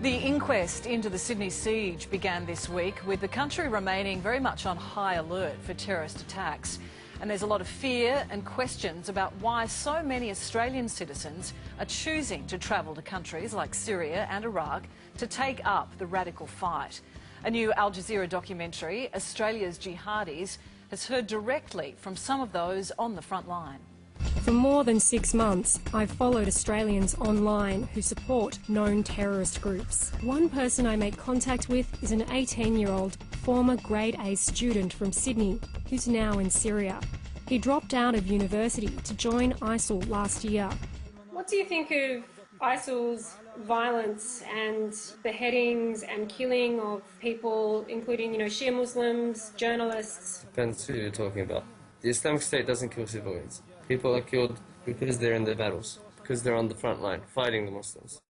The inquest into the Sydney siege began this week, with the country remaining very much on high alert for terrorist attacks. And there's a lot of fear and questions about why so many Australian citizens are choosing to travel to countries like Syria and Iraq to take up the radical fight. A new Al Jazeera documentary, Australia's Jihadis, has heard directly from some of those on the front line. For more than 6 months, I've followed Australians online who support known terrorist groups. One person I make contact with is an 18-year-old former grade A student from Sydney who's now in Syria. He dropped out of university to join ISIL last year. What do you think of ISIL's violence and beheadings and killing of people, including, Shia Muslims, journalists? Depends who you're talking about. The Islamic State doesn't kill civilians. People are killed because they're in the battles, because they're on the front line fighting the Muslims.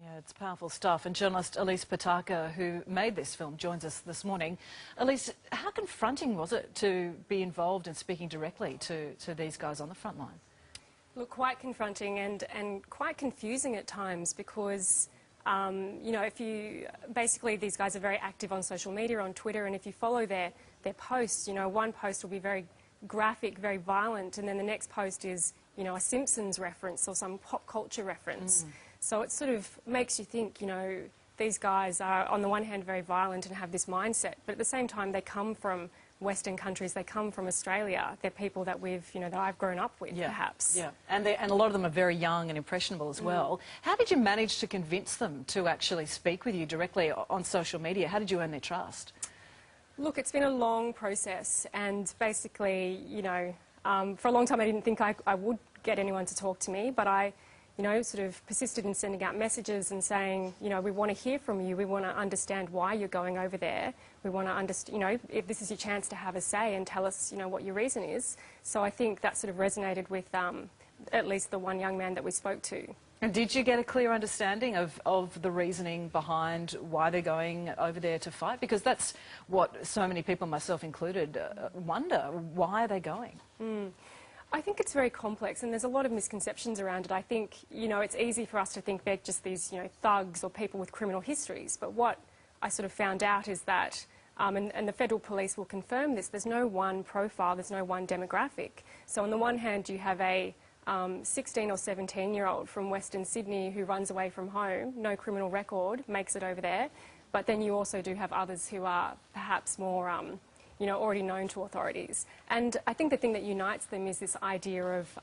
Yeah, it's powerful stuff. And journalist Elise Pataka, who made this film, joins us this morning. Elise, how confronting was it to be involved in speaking directly to these guys on the front line? Look, quite confronting and quite confusing at times because, basically these guys are very active on social media, on Twitter, and if you follow their posts, one post will be very graphic, very violent, and then the next post is, a Simpsons reference or some pop culture reference. So it sort of makes you think, these guys are on the one hand very violent and have this mindset, but at the same time they come from Western countries, they come from Australia. They're people that that I've grown up with, perhaps. Yeah, and a lot of them are very young and impressionable as well. How did you manage to convince them to actually speak with you directly on social media? How did you earn their trust? Look, it's been a long process, and basically, for a long time I didn't think I would get anyone to talk to me, but I, sort of persisted in sending out messages and saying, we want to hear from you, we want to understand why you're going over there, we want to understand, if this is your chance to have a say and tell us, what your reason is. So I think that sort of resonated with at least the one young man that we spoke to. And did you get a clear understanding of the reasoning behind why they're going over there to fight? Because that's what so many people, myself included, wonder. Why are they going? I think it's very complex, and there's a lot of misconceptions around it. I think, it's easy for us to think they're just these, thugs or people with criminal histories. But what I sort of found out is that, and the federal police will confirm this, there's no one profile, there's no one demographic. So on the one hand, you have a 16 or 17-year-old from Western Sydney who runs away from home, no criminal record, makes it over there. But then you also do have others who are perhaps more, already known to authorities. And I think the thing that unites them is this idea of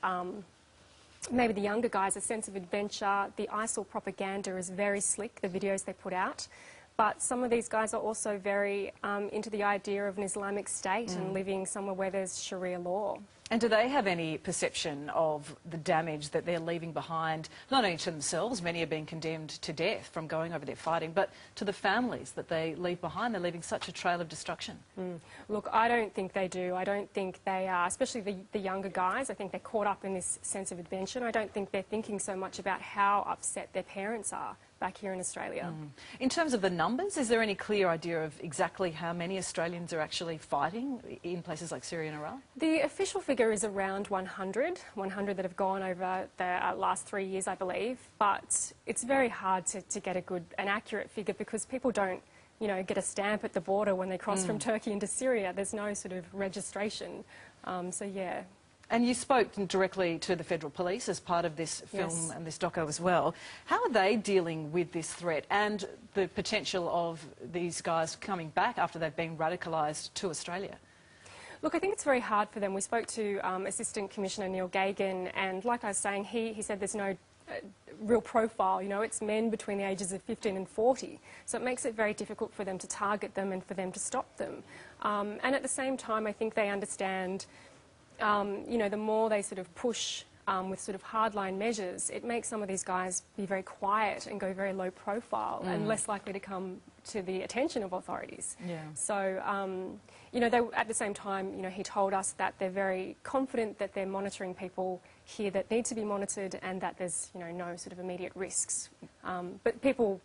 maybe the younger guys, a sense of adventure. The ISIL propaganda is very slick, the videos they put out. But some of these guys are also very into the idea of an Islamic State and living somewhere where there's Sharia law. And do they have any perception of the damage that they're leaving behind, not only to themselves, many are being condemned to death from going over there fighting, but to the families that they leave behind? They're leaving such a trail of destruction. Look, I don't think they do. I don't think they are, especially the younger guys, I think they're caught up in this sense of adventure. I don't think they're thinking so much about how upset their parents are back here in Australia. In terms of the numbers, is there any clear idea of exactly how many Australians are actually fighting in places like Syria and Iraq? The official figure is around 100 that have gone over the last 3 years, I believe, but it's very hard to get an accurate figure because people don't, get a stamp at the border when they cross from Turkey into Syria. There's no sort of registration, so yeah. And you spoke directly to the federal police as part of this film and this doco as well. How are they dealing with this threat and the potential of these guys coming back after they've been radicalised to Australia? Look, I think it's very hard for them. We spoke to Assistant Commissioner Neil Gagan, and like I was saying, he said there's no real profile. It's men between the ages of 15 and 40. So it makes it very difficult for them to target them and for them to stop them. And at the same time, I think they understand the more they sort of push with sort of hardline measures, it makes some of these guys be very quiet and go very low profile and less likely to come to the attention of authorities. So, at the same time, he told us that they're very confident that they're monitoring people here that need to be monitored and that there's, no sort of immediate risks. But people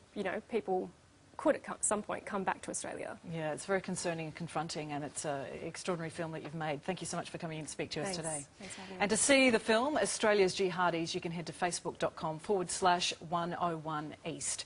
could at some point come back to Australia. Yeah, it's very concerning and confronting, and it's an extraordinary film that you've made. Thank you so much for coming in to speak to us today. Thanks for having me. And to see the film, Australia's Jihadis, you can head to facebook.com/101east.